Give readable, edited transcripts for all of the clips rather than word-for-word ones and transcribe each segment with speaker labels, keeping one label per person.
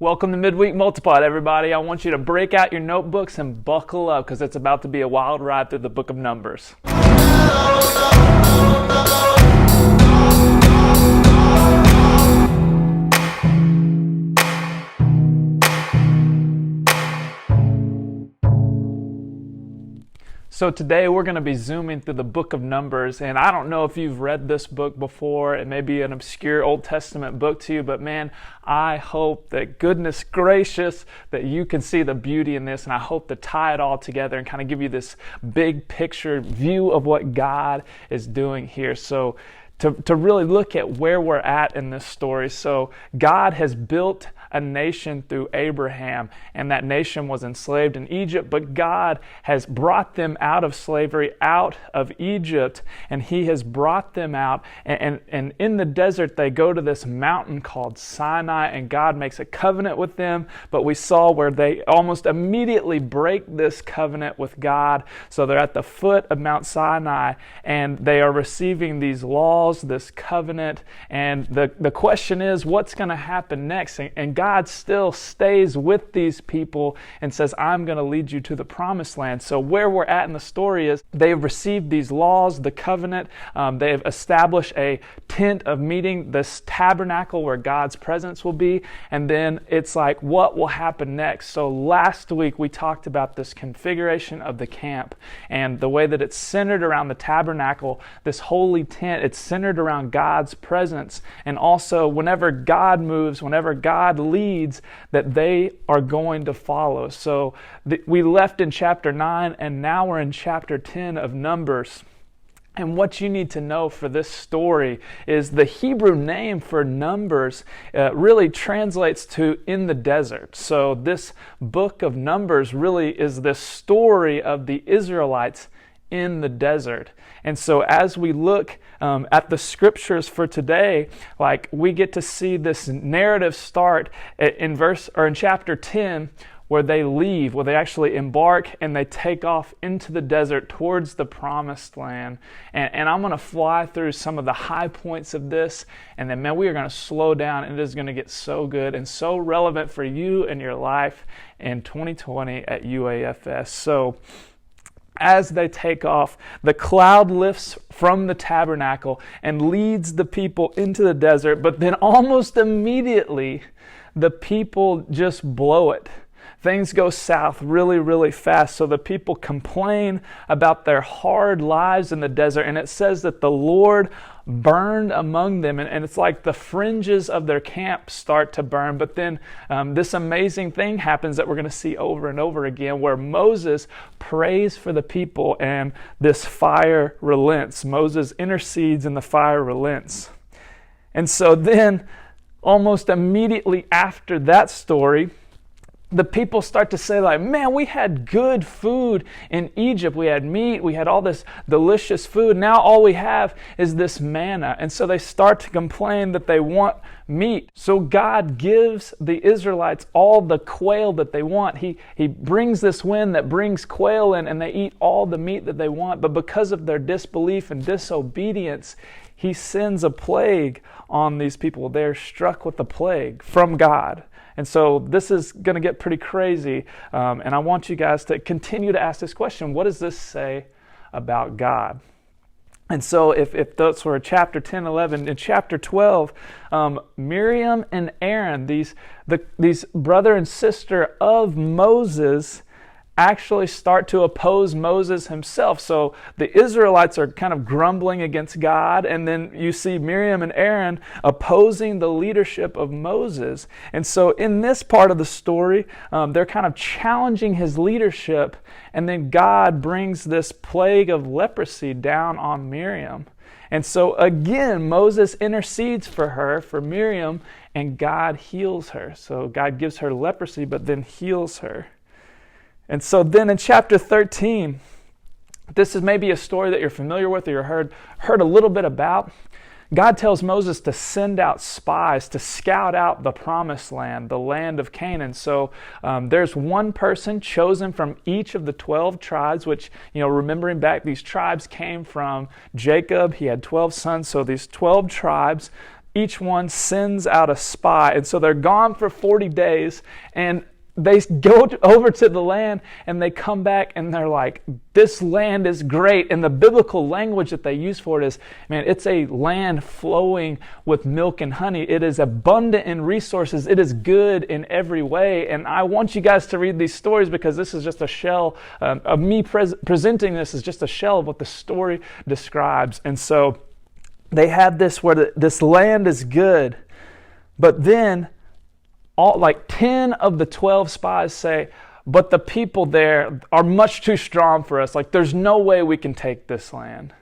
Speaker 1: Welcome to Midweek Multiplied, everybody. I want you to break out your notebooks and buckle up because it's about to be a wild ride through the book of Numbers. So today we're going to be zooming through the book of Numbers, and I don't know if you've read this book before. It may be an obscure Old Testament book to you, but man, I hope that goodness gracious that you can see the beauty in this, and I hope to tie it all together and kind of give you this big picture view of what God is doing here. So to really look at where we're at in this story. So God has built a nation through Abraham, and that nation was enslaved in Egypt, but God has brought them out of slavery, out of Egypt, and He has brought them out, and in the desert they go to this mountain called Sinai, and God makes a covenant with them, but we saw where they almost immediately break this covenant with God. So they're at the foot of Mount Sinai, and they are receiving these laws, this covenant, and the question is, what's going to happen next? And God still stays with these people and says, I'm going to lead you to the promised land. So where we're at in the story is they've received these laws, the covenant. They've established a tent of meeting, this tabernacle where God's presence will be. And then it's like, what will happen next? So last week we talked about this configuration of the camp and the way that it's centered around the tabernacle, this holy tent. It's centered around God's presence. And also whenever God moves, whenever God leads, that they are going to follow. So we left in chapter 9 and now we're in chapter 10 of Numbers. And what you need to know for this story is the Hebrew name for Numbers really translates to in the desert. So this book of Numbers really is the story of the Israelites in the desert. And so as we look at the scriptures for today, like we get to see this narrative start in chapter 10, where they leave, where they actually embark and they take off into the desert towards the promised land. And I'm going to fly through some of the high points of this, and then, man, we are going to slow down, and it is going to get so good and so relevant for you and your life in 2020 at UAFS. So as they take off, the cloud lifts from the tabernacle and leads the people into the desert, but then almost immediately, the people just blow it. Things go south really, really fast. So the people complain about their hard lives in the desert, and it says that the Lord burned among them, and it's like the fringes of their camp start to burn. But then this amazing thing happens that we're going to see over and over again, where Moses prays for the people and this fire relents. Moses intercedes and the fire relents. And so then almost immediately after that story, the people start to say, like, man, we had good food in Egypt. We had meat. We had all this delicious food. Now all we have is this manna. And so they start to complain that they want meat. So God gives the Israelites all the quail that they want. He brings this wind that brings quail in, and they eat all the meat that they want. But because of their disbelief and disobedience, He sends a plague on these people. They're struck with a plague from God. And so this is going to get pretty crazy, and I want you guys to continue to ask this question: what does this say about God? And so if those were chapter 10, 11, in chapter 12, Miriam and Aaron, these brother and sister of Moses, actually start to oppose Moses himself. So the Israelites are kind of grumbling against God, and then you see Miriam and Aaron opposing the leadership of Moses. And so in this part of the story, they're kind of challenging his leadership, and then God brings this plague of leprosy down on Miriam. And so again, Moses intercedes for her, for Miriam, and God heals her. So God gives her leprosy, but then heals her. And so then in chapter 13, this is maybe a story that you're familiar with or you heard a little bit about. God tells Moses to send out spies to scout out the promised land, the land of Canaan. So there's one person chosen from each of the 12 tribes, which, remembering back, these tribes came from Jacob. He had 12 sons, so these 12 tribes. each one sends out a spy. And so they're gone for 40 days, and they go over to the land, and they come back, and they're like, this land is great. And the biblical language that they use for it is, man, it's a land flowing with milk and honey. It is abundant in resources. It is good in every way. And I want you guys to read these stories, because this is just a shell of me presenting this is just a shell of what the story describes. And so they have this where this land is good, but then like 10 of the 12 spies say, but the people there are much too strong for us. Like, there's no way we can take this land.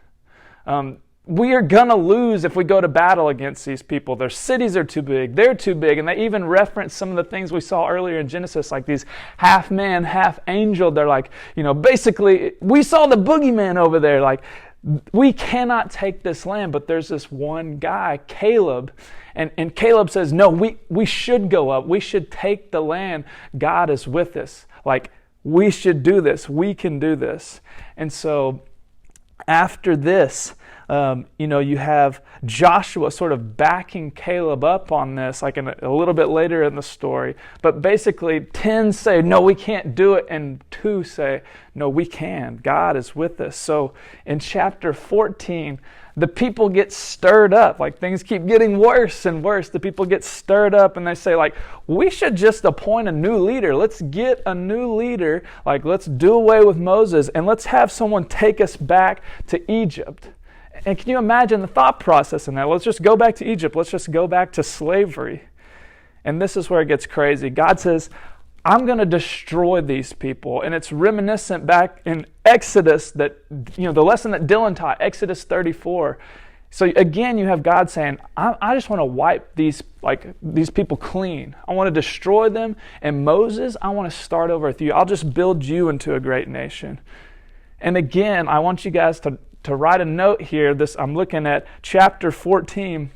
Speaker 1: We are going to lose if we go to battle against these people. Their cities are too big. They're too big. And they even reference some of the things we saw earlier in Genesis, like these half man, half angel. They're like, basically, we saw the boogeyman over there. Like, we cannot take this land. But there's this one guy, Caleb, and Caleb says, no, we should go up. We should take the land. God is with us. Like, we should do this. We can do this. And so after this, you have Joshua sort of backing Caleb up on this, like a little bit later in the story. But basically, 10 say, no, we can't do it. And 2 say, no, we can. God is with us. So in chapter 14, the people get stirred up. Like, things keep getting worse and worse. The people get stirred up, and they say, like, we should just appoint a new leader. Let's get a new leader. Like, let's do away with Moses, and let's have someone take us back to Egypt. And can you imagine the thought process in that? Let's just go back to Egypt. Let's just go back to slavery. And this is where it gets crazy. God says, I'm going to destroy these people. And it's reminiscent back in Exodus that, the lesson that Dylan taught, Exodus 34. So again, you have God saying, I just want to wipe these people clean. I want to destroy them. And Moses, I want to start over with you. I'll just build you into a great nation. And again, I want you guys to write a note here. I'm looking at chapter 14.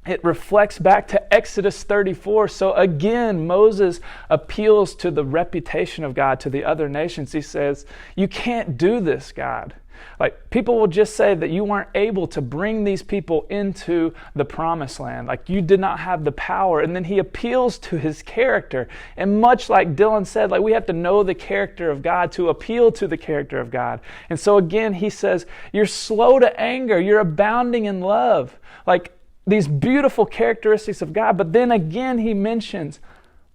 Speaker 1: It reflects back to Exodus 34. So again, Moses appeals to the reputation of God to the other nations. He says, you can't do this, God. Like, people will just say that you weren't able to bring these people into the promised land. Like, you did not have the power. And then he appeals to his character. And much like Dylan said, like, we have to know the character of God to appeal to the character of God. And so again, he says, you're slow to anger. You're abounding in love. Like, these beautiful characteristics of God. But then again, he mentions,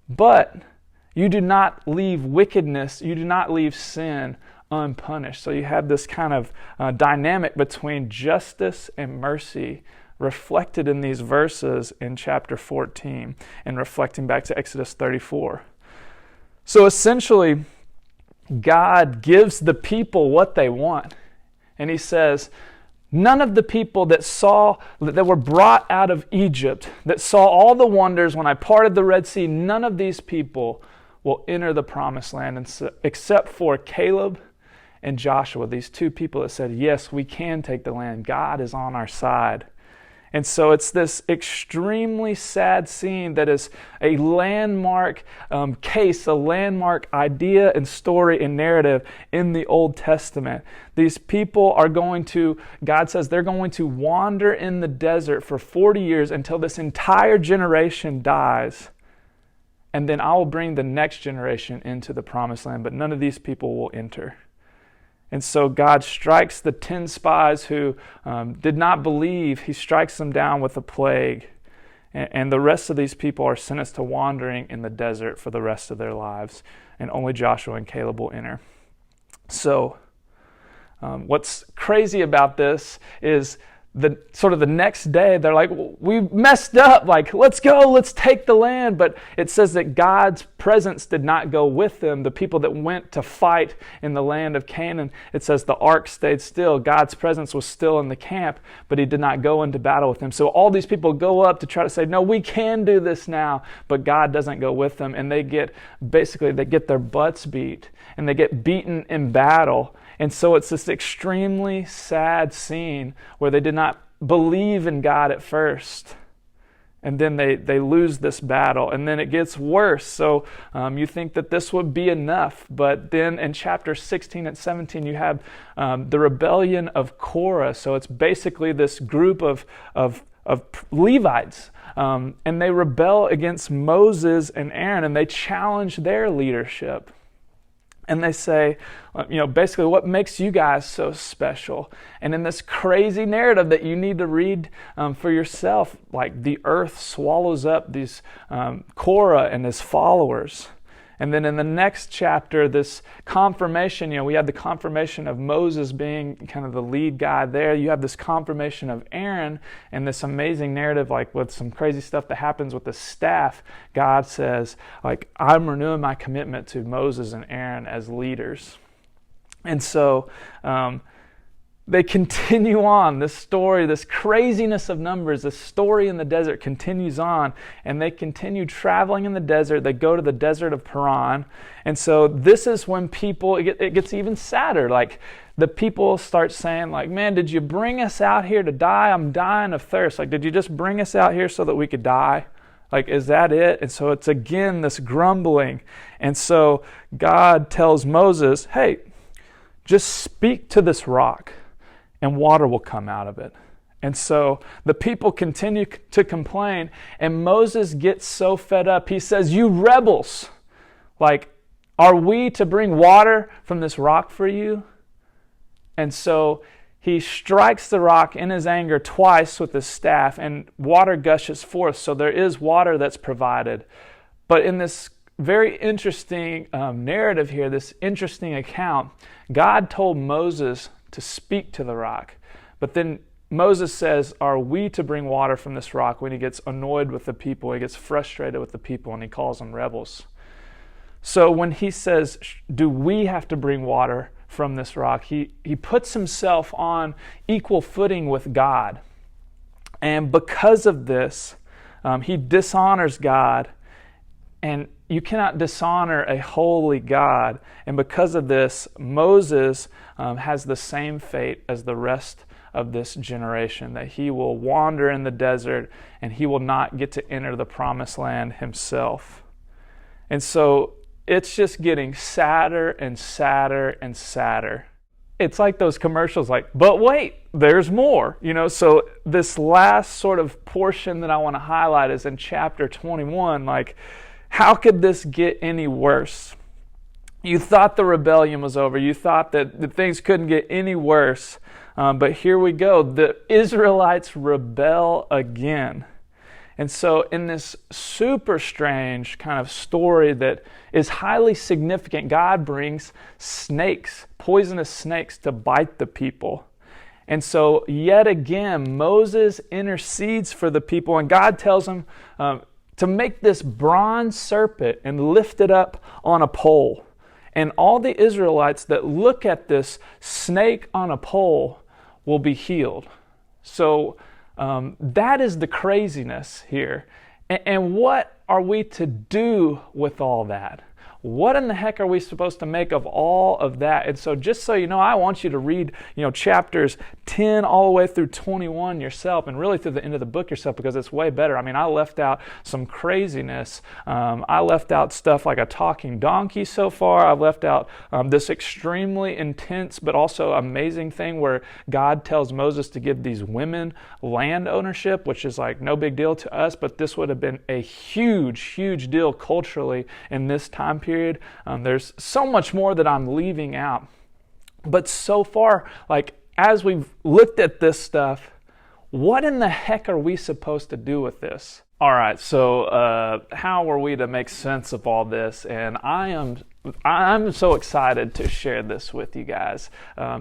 Speaker 1: but you do not leave wickedness. You do not leave sin unpunished. So you have this kind of dynamic between justice and mercy reflected in these verses in chapter 14 and reflecting back to Exodus 34. So essentially, God gives the people what they want. And he says, none of the people that were brought out of Egypt, that saw all the wonders when I parted the Red Sea, none of these people will enter the promised land except for Caleb and Joshua, these 2 people that said, yes, we can take the land. God is on our side. And so it's this extremely sad scene that is a landmark case, a landmark idea and story and narrative in the Old Testament. These people are God says they're going to wander in the desert for 40 years until this entire generation dies. And then I will bring the next generation into the promised land, but none of these people will enter. And so God strikes the 10 spies who did not believe. He strikes them down with a plague. And the rest of these people are sentenced to wandering in the desert for the rest of their lives. And only Joshua and Caleb will enter. So what's crazy about this is the next day, they're like, we messed up. Like, let's go, let's take the land. But it says that God's presence did not go with them. The people that went to fight in the land of Canaan, it says the ark stayed still. God's presence was still in the camp, but he did not go into battle with them. So all these people go up to try to say, no, we can do this now. But God doesn't go with them. And they get their butts beat and they get beaten in battle. And so it's this extremely sad scene where they did not believe in God at first. And then they lose this battle. And then it gets worse. So you think that this would be enough. But then in chapter 16 and 17, you have the rebellion of Korah. So it's basically this group of Levites. And they rebel against Moses and Aaron, and they challenge their leadership. And they say, basically, what makes you guys so special? And in this crazy narrative that you need to read for yourself, like the earth swallows up these Korah and his followers. And then in the next chapter, this confirmation, we had the confirmation of Moses being kind of the lead guy there. You have this confirmation of Aaron and this amazing narrative, like with some crazy stuff that happens with the staff. God says, I'm renewing my commitment to Moses and Aaron as leaders. And so they continue on. This story, this craziness of numbers, this story in the desert continues on, and they continue traveling in the desert. They go to the desert of Paran. And so this is when it gets even sadder. Like the people start saying, man, did you bring us out here to die? I'm dying of thirst. Did you just bring us out here so that we could die? Is that it? And so it's again this grumbling. And so God tells Moses, hey, just speak to this rock, and water will come out of it. And so the people continue to complain, and Moses gets so fed up. He says, you rebels, are we to bring water from this rock for you? And so he strikes the rock in his anger twice with his staff, and water gushes forth. So there is water that's provided. But in this very interesting narrative here, this interesting account, God told Moses to speak to the rock. But then Moses says, are we to bring water from this rock? When he gets annoyed with the people, he gets frustrated with the people, and he calls them rebels. So when he says, do we have to bring water from this rock? He puts himself on equal footing with God. And because of this, he dishonors God. And you cannot dishonor a holy God. And because of this, Moses has the same fate as the rest of this generation, that he will wander in the desert and he will not get to enter the promised land himself. And so it's just getting sadder and sadder and sadder. It's like those commercials, but wait, there's more. So this last sort of portion that I want to highlight is in chapter 21. How could this get any worse? You thought the rebellion was over. You thought that things couldn't get any worse. But here we go. The Israelites rebel again. And so in this super strange kind of story that is highly significant, God brings snakes, poisonous snakes, to bite the people. And so yet again, Moses intercedes for the people, and God tells him to make this bronze serpent and lift it up on a pole. And all the Israelites that look at this snake on a pole will be healed. So that is the craziness here. And what are we to do with all that? What in the heck are we supposed to make of all of that? And so just so you know, I want you to read, chapters 10 all the way through 21 yourself, and really through the end of the book yourself, because it's way better. I left out some craziness. I left out stuff like a talking donkey so far. I've left out this extremely intense but also amazing thing where God tells Moses to give these women land ownership, which is no big deal to us, but this would have been a huge, huge deal culturally in this time period. There's so much more that I'm leaving out. But so far, as we've looked at this stuff, what in the heck are we supposed to do with this? All right, so how are we to make sense of all this? And I'm so excited to share this with you guys.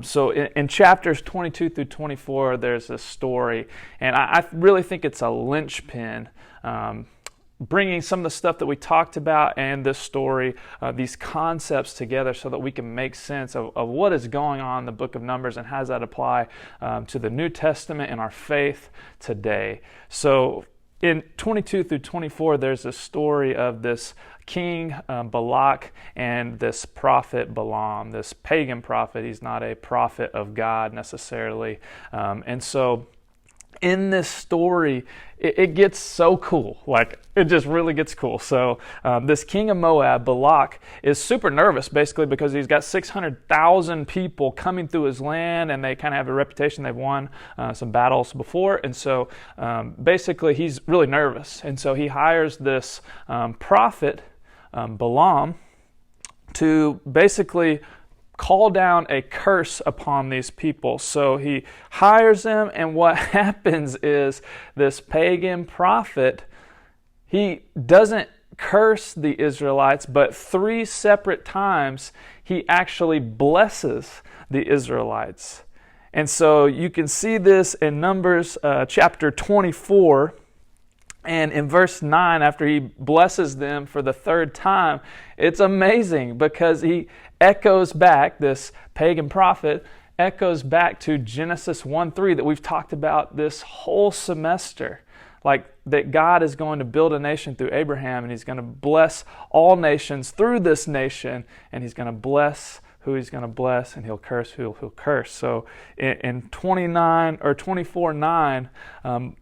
Speaker 1: So in chapters 22 through 24, there's a story, and I really think it's a linchpin, bringing some of the stuff that we talked about and this story, these concepts together so that we can make sense of what is going on in the book of Numbers and how does that apply to the New Testament and our faith today. So in 22 through 24, there's a story of this king Balak and this prophet Balaam, this pagan prophet. He's not a prophet of God necessarily. And so in this story, it gets so cool. Like, it just really gets cool. So this king of Moab, Balak, is super nervous basically because he's got 600,000 people coming through his land, and they kind of have a reputation. They've won some battles before. And so basically he's really nervous. And so he hires this prophet, Balaam, to basically call down a curse upon these people. So he hires them, and what happens is this pagan prophet, he doesn't curse the Israelites, but 3 separate times he actually blesses the Israelites. And so you can see this in Numbers chapter 24. And in verse 9, after he blesses them for the 3rd time, it's amazing because he echoes back, this pagan prophet echoes back to Genesis 1:3 that we've talked about this whole semester. Like, that God is going to build a nation through Abraham, and he's going to bless all nations through this nation, and he's going to bless who he's going to bless, and he'll curse who he'll curse. So in 24:9,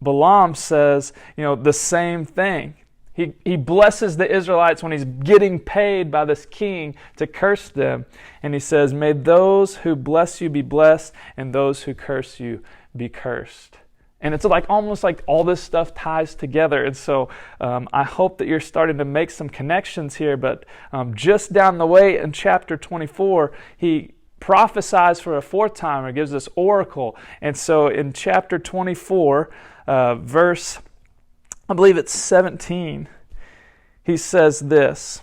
Speaker 1: Balaam says, the same thing. He blesses the Israelites when he's getting paid by this king to curse them. And he says, may those who bless you be blessed, and those who curse you be cursed. And it's like almost like all this stuff ties together. And so I hope that you're starting to make some connections here. But just down the way in chapter 24, he prophesies for a 4th time, or gives this oracle. And so in chapter 24, verse, I believe it's 17, he says this: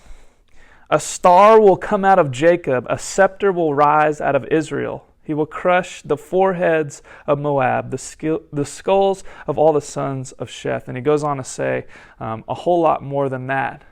Speaker 1: a star will come out of Jacob, a scepter will rise out of Israel. He will crush the foreheads of Moab, the skulls of all the sons of Sheth. And he goes on to say a whole lot more than that.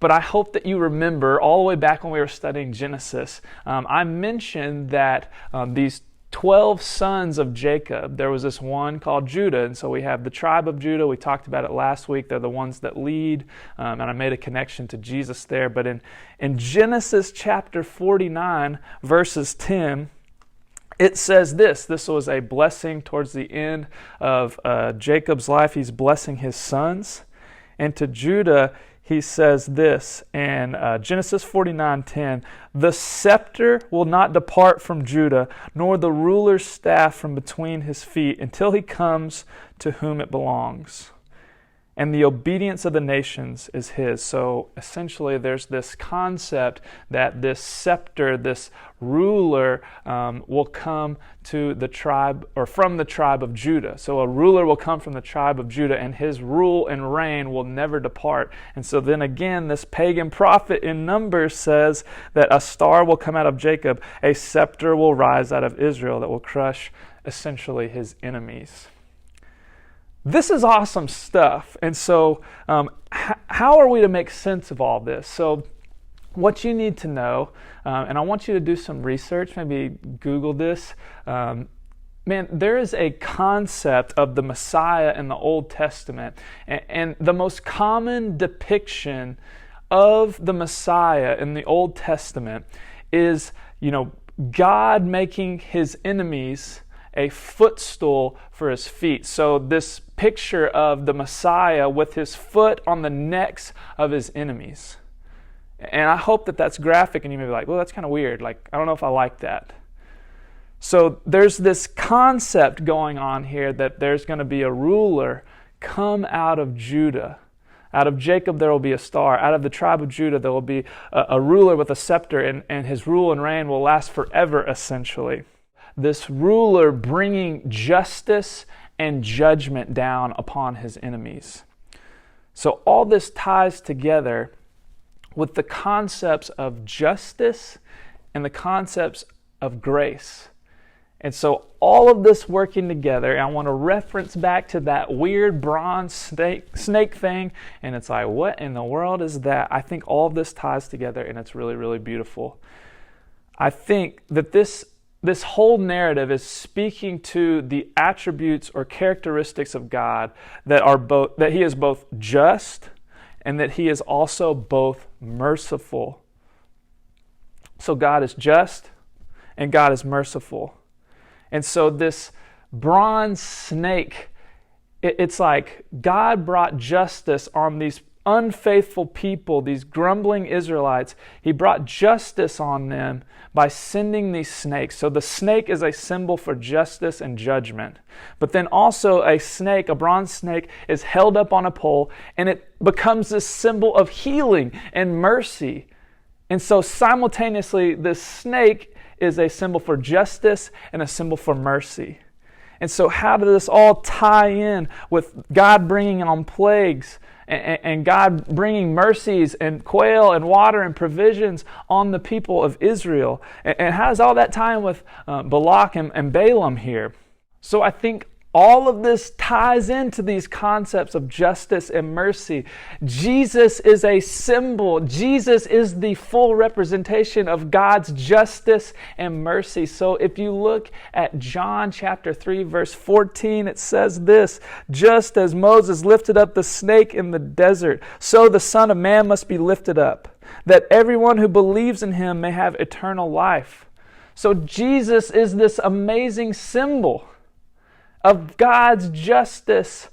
Speaker 1: But I hope that you remember, all the way back when we were studying Genesis, I mentioned that these 12 sons of Jacob, there was this one called Judah. And so we have the tribe of Judah. We talked about it last week. They're the ones that lead. And I made a connection to Jesus there. But in Genesis chapter 49, verses 10, it says this. This was a blessing towards the end of Jacob's life. He's blessing his sons. And to Judah, he says this in Genesis 49:10, the scepter will not depart from Judah, nor the ruler's staff from between his feet, until he comes to whom it belongs. And the obedience of the nations is his. So essentially there's this concept that this scepter, this ruler, will come to the tribe, or from the tribe of Judah. So a ruler will come from the tribe of Judah, and his rule and reign will never depart. And so then again, this pagan prophet in Numbers says that a star will come out of Jacob, a scepter will rise out of Israel that will crush essentially his enemies. This is awesome stuff. And so how are we to make sense of all this? So what you need to know, and I want you to do some research, maybe Google this. There is a concept of the Messiah in the Old Testament. And the most common depiction of the Messiah in the Old Testament is, God making his enemies a footstool for his feet. So this picture of the Messiah with his foot on the necks of his enemies. And I hope that that's graphic, and you may be like, well, that's kind of weird. Like, I don't know if I like that. So there's this concept going on here that there's going to be a ruler come out of Judah. Out of Jacob there will be a star. Out of the tribe of Judah there will be a ruler with a scepter, and his rule and reign will last forever, essentially. This ruler bringing justice and judgment down upon his enemies. So all this ties together with the concepts of justice and the concepts of grace. And so all of this working together, and I want to reference back to that weird bronze snake thing, and it's like, what in the world is that? I think all of this ties together, and it's really, really beautiful. I think that this whole narrative is speaking to the attributes or characteristics of God that he is both just and that he is also both merciful. So God is just and God is merciful. And so this bronze snake. It's like God brought justice on these unfaithful people, these grumbling Israelites. He brought justice on them by sending these snakes. So the snake is a symbol for justice and judgment. But then also a snake, a bronze snake, is held up on a pole, and it becomes this symbol of healing and mercy. And so simultaneously, this snake is a symbol for justice and a symbol for mercy. And so how does this all tie in with God bringing on plagues and God bringing mercies and quail and water and provisions on the people of Israel? And how does all that tie in with Balak and Balaam here? So I think all of this ties into these concepts of justice and mercy. Jesus is a symbol. Jesus is the full representation of God's justice and mercy. So if you look at John chapter 3, verse 14, it says this: "Just as Moses lifted up the snake in the desert, so the Son of Man must be lifted up, that everyone who believes in him may have eternal life." So Jesus is this amazing symbol of God's justice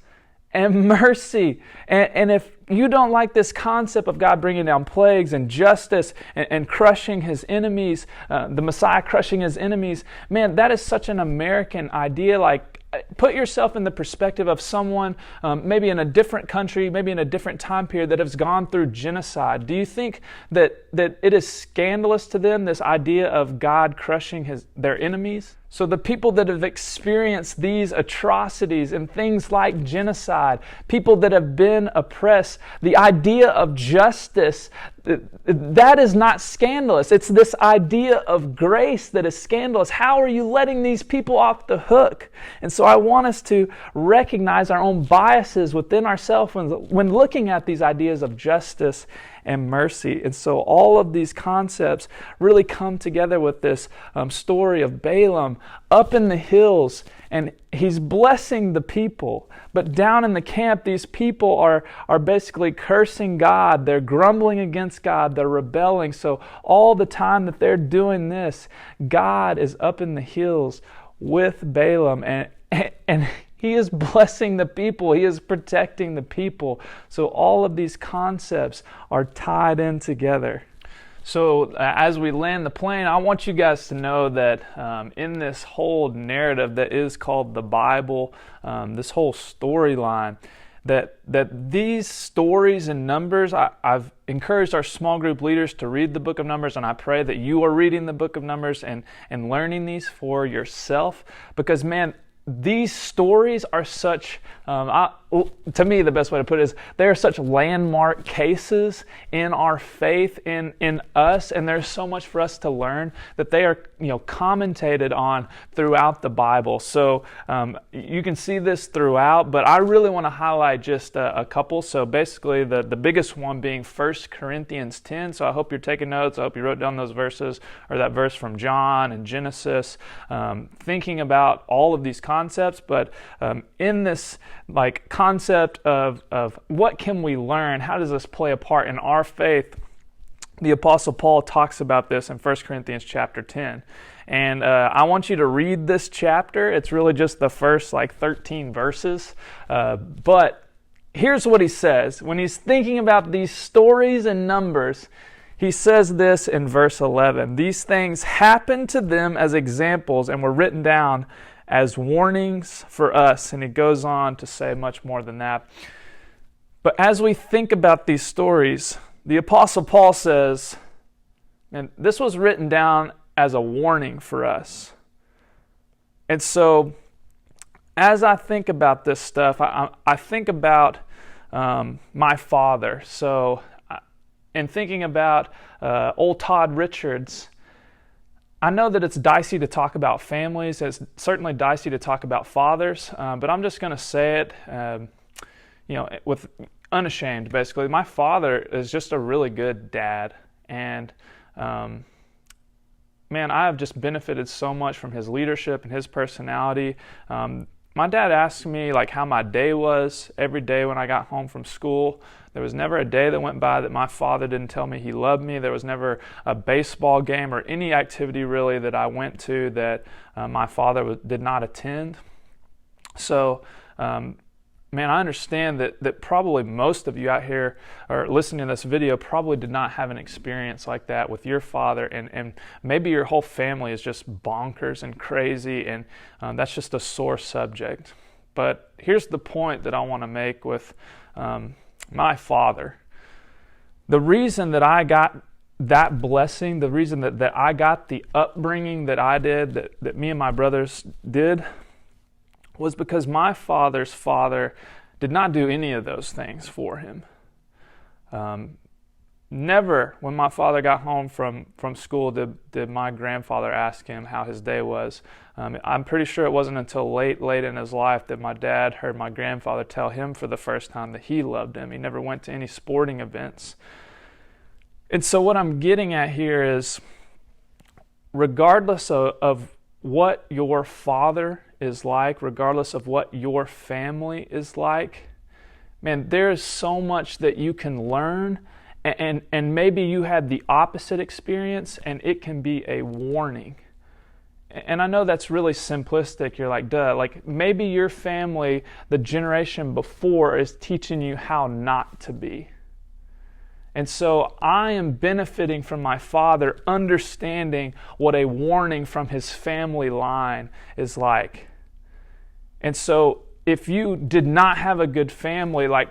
Speaker 1: and mercy. And if you don't like this concept of God bringing down plagues and justice and crushing his enemies, the Messiah crushing his enemies, man, that is such an American idea. Like, put yourself in the perspective of someone maybe in a different country, maybe in a different time period that has gone through genocide. Do you think that it is scandalous to them, this idea of God crushing their enemies? So the people that have experienced these atrocities and things like genocide, people that have been oppressed, the idea of justice, that is not scandalous. It's this idea of grace that is scandalous. How are you letting these people off the hook? And so I want us to recognize our own biases within ourselves when looking at these ideas of justice and mercy. And so all of these concepts really come together with this story of Balaam up in the hills, and he's blessing the people. But down in the camp, these people are basically cursing God. They're grumbling against God. They're rebelling. So all the time that they're doing this, God is up in the hills with Balaam, and he is blessing the people. He is protecting the people. So all of these concepts are tied in together. So as we land the plane, I want you guys to know that in this whole narrative that is called the Bible, this whole storyline, that these stories and Numbers, I've encouraged our small group leaders to read the book of Numbers, and I pray that you are reading the book of Numbers and learning these for yourself, because man, these stories are such, to me, the best way to put it is they are such landmark cases in our faith, in us, and there's so much for us to learn that they are, commentated on throughout the Bible. So you can see this throughout, but I really want to highlight just a couple. So basically, the biggest one being 1 Corinthians 10. So I hope you're taking notes. I hope you wrote down those verses, or that verse from John and Genesis, thinking about all of these concepts, but in this concept of what can we learn, how does this play a part in our faith, the Apostle Paul talks about this in 1 Corinthians chapter 10. And I want you to read this chapter. It's really just the first 13 verses. But here's what he says. When he's thinking about these stories and Numbers, he says this in verse 11. "These things happened to them as examples and were written down as warnings for us." And he goes on to say much more than that. But as we think about these stories, the Apostle Paul says, and this was written down as a warning for us. And so as I think about this stuff, I think about my father. So in thinking about old Todd Richards, I know that it's dicey to talk about families. It's certainly dicey to talk about fathers, but I'm just going to say it, with unashamed, basically. My father is just a really good dad, and man, I have just benefited so much from his leadership and his personality. My dad asked me how my day was every day when I got home from school. There was never a day that went by that my father didn't tell me he loved me. There was never a baseball game or any activity really that I went to that my father did not attend. So, man, I understand that probably most of you out here or listening to this video probably did not have an experience like that with your father, and maybe your whole family is just bonkers and crazy, and that's just a sore subject. But here's the point that I want to make with my father. The reason that I got that blessing, the reason that I got the upbringing that I did, that me and my brothers did, was because my father's father did not do any of those things for him. Never, when my father got home from school, did my grandfather ask him how his day was. I'm pretty sure it wasn't until late in his life that my dad heard my grandfather tell him for the first time that he loved him. He never went to any sporting events. And so what I'm getting at here is, regardless of what your father is like, regardless of what your family is like, man, there is so much that you can learn, and maybe you had the opposite experience, and it can be a warning. And I know that's really simplistic. You're like, duh, like maybe your family, the generation before, is teaching you how not to be. And so I am benefiting from my father understanding what a warning from his family line is like. And so if you did not have a good family, like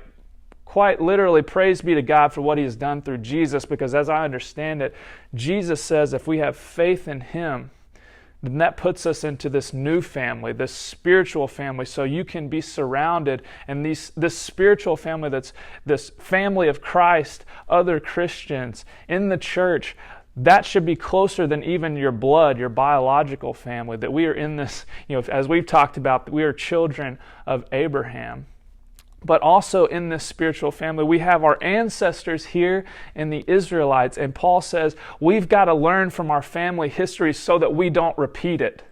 Speaker 1: quite literally, praise be to God for what he has done through Jesus, because as I understand it, Jesus says if we have faith in him, then that puts us into this new family, this spiritual family. So you can be surrounded, and this spiritual family, that's this family of Christ, other Christians in the church, that should be closer than even your blood, your biological family, that we are in this, as we've talked about, we are children of Abraham. But also in this spiritual family, we have our ancestors here in the Israelites. And Paul says we've got to learn from our family history so that we don't repeat it.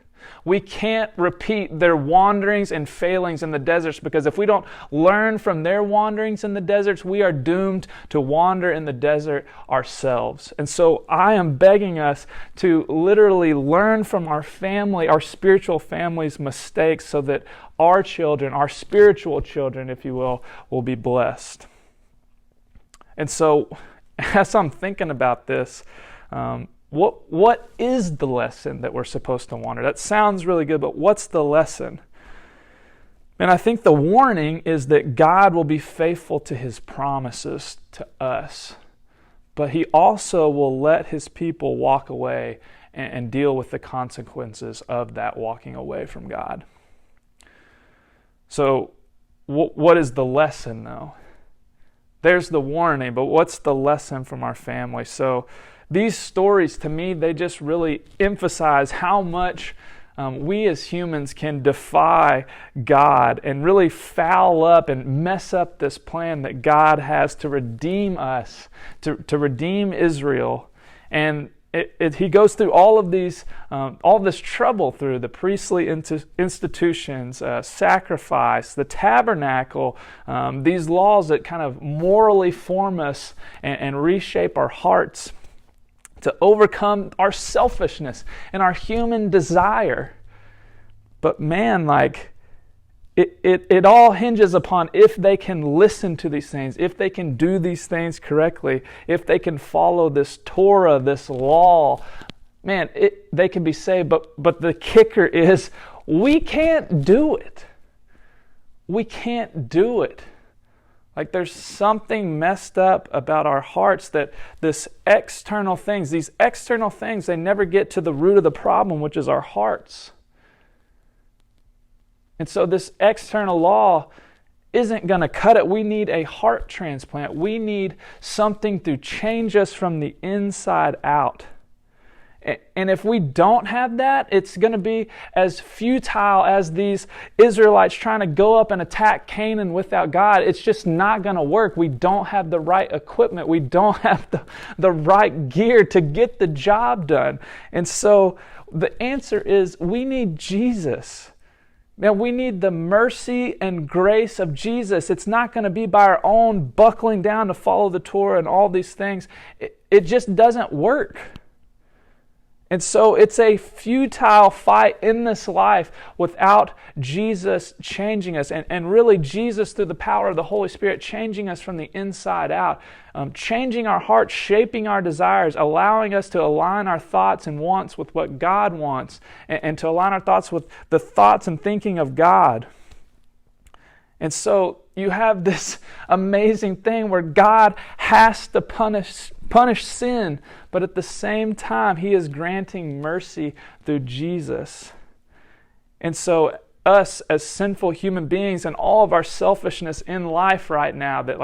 Speaker 1: We can't repeat their wanderings and failings in the deserts, because if we don't learn from their wanderings in the deserts, we are doomed to wander in the desert ourselves. And so I am begging us to literally learn from our family, our spiritual family's mistakes, so that our children, our spiritual children, if you will be blessed. And so as I'm thinking about this, what is the lesson that we're supposed to wander? That sounds really good, but what's the lesson? And I think the warning is that God will be faithful to his promises to us, but he also will let his people walk away and deal with the consequences of that walking away from God. So what is the lesson, though? There's the warning, but what's the lesson from our family? So these stories, to me, they just really emphasize how much we as humans can defy God and really foul up and mess up this plan that God has to redeem us, to redeem Israel. And he goes through all of these, all this trouble through the priestly institutions, sacrifice, the tabernacle, these laws that kind of morally form us and reshape our hearts to overcome our selfishness and our human desire. But man, like, it all hinges upon if they can listen to these things, if they can do these things correctly, if they can follow this Torah, this law, man, they can be saved. But the kicker is we can't do it. We can't do it. Like, there's something messed up about our hearts that these external things, they never get to the root of the problem, which is our hearts. And so this external law isn't going to cut it. We need a heart transplant. We need something to change us from the inside out. And if we don't have that, it's going to be as futile as these Israelites trying to go up and attack Canaan without God. It's just not going to work. We don't have the right equipment. We don't have the right gear to get the job done. And so the answer is we need Jesus. Man, we need the mercy and grace of Jesus. It's not going to be by our own buckling down to follow the Torah and all these things. It just doesn't work. And so it's a futile fight in this life without Jesus changing us. And really Jesus, through the power of the Holy Spirit, changing us from the inside out, changing our hearts, shaping our desires, allowing us to align our thoughts and wants with what God wants, and to align our thoughts with the thoughts and thinking of God. And so you have this amazing thing where God has to punish sin, but at the same time, He is granting mercy through Jesus. And so us as sinful human beings and all of our selfishness in life right now, that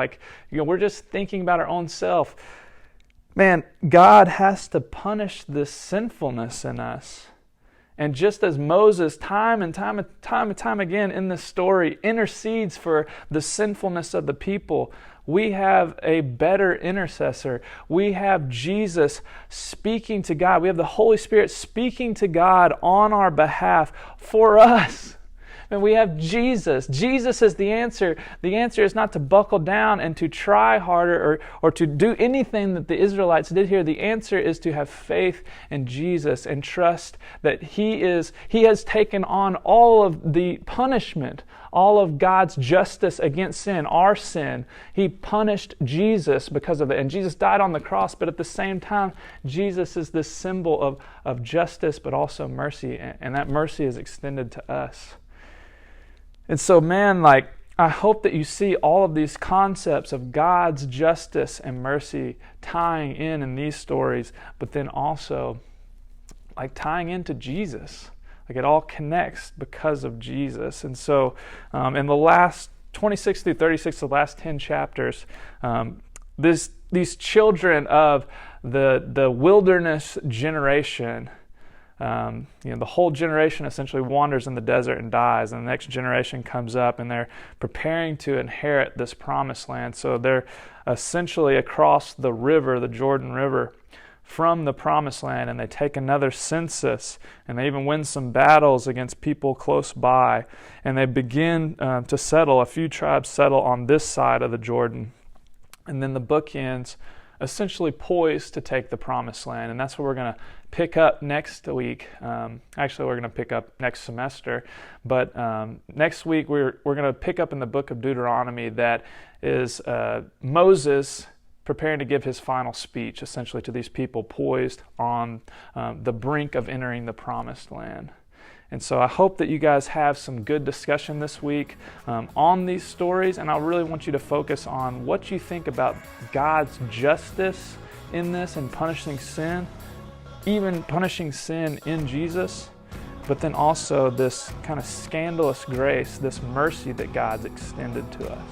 Speaker 1: we're just thinking about our own self. Man, God has to punish this sinfulness in us. And just as Moses, time and time again in this story, intercedes for the sinfulness of the people, we have a better intercessor. We have Jesus speaking to God. We have the Holy Spirit speaking to God on our behalf for us. And we have Jesus. Jesus is the answer. The answer is not to buckle down and to try harder or to do anything that the Israelites did here. The answer is to have faith in Jesus and trust that He has taken on all of the punishment, all of God's justice against sin, our sin. He punished Jesus because of it. And Jesus died on the cross, but at the same time, Jesus is this symbol of justice, but also mercy. And that mercy is extended to us. And so, man, I hope that you see all of these concepts of God's justice and mercy tying in these stories, but then also tying into Jesus. It all connects because of Jesus. And so in the last 26 through 36, the last 10 chapters, these children of the wilderness generation, the whole generation essentially wanders in the desert and dies, and the next generation comes up and they're preparing to inherit this promised land. So they're essentially across the river, the Jordan River, from the promised land, and they take another census, and they even win some battles against people close by, and they begin to settle. A few tribes settle on this side of the Jordan, and then the book ends essentially poised to take the promised land. And that's what we're going to pick up next week. Actually, we're going to pick up next semester. But next week, we're going to pick up in the book of Deuteronomy, that is Moses preparing to give his final speech, essentially, to these people poised on the brink of entering the promised land. And so I hope that you guys have some good discussion this week on these stories, and I really want you to focus on what you think about God's justice in this and punishing sin, even punishing sin in Jesus, but then also this kind of scandalous grace, this mercy that God's extended to us.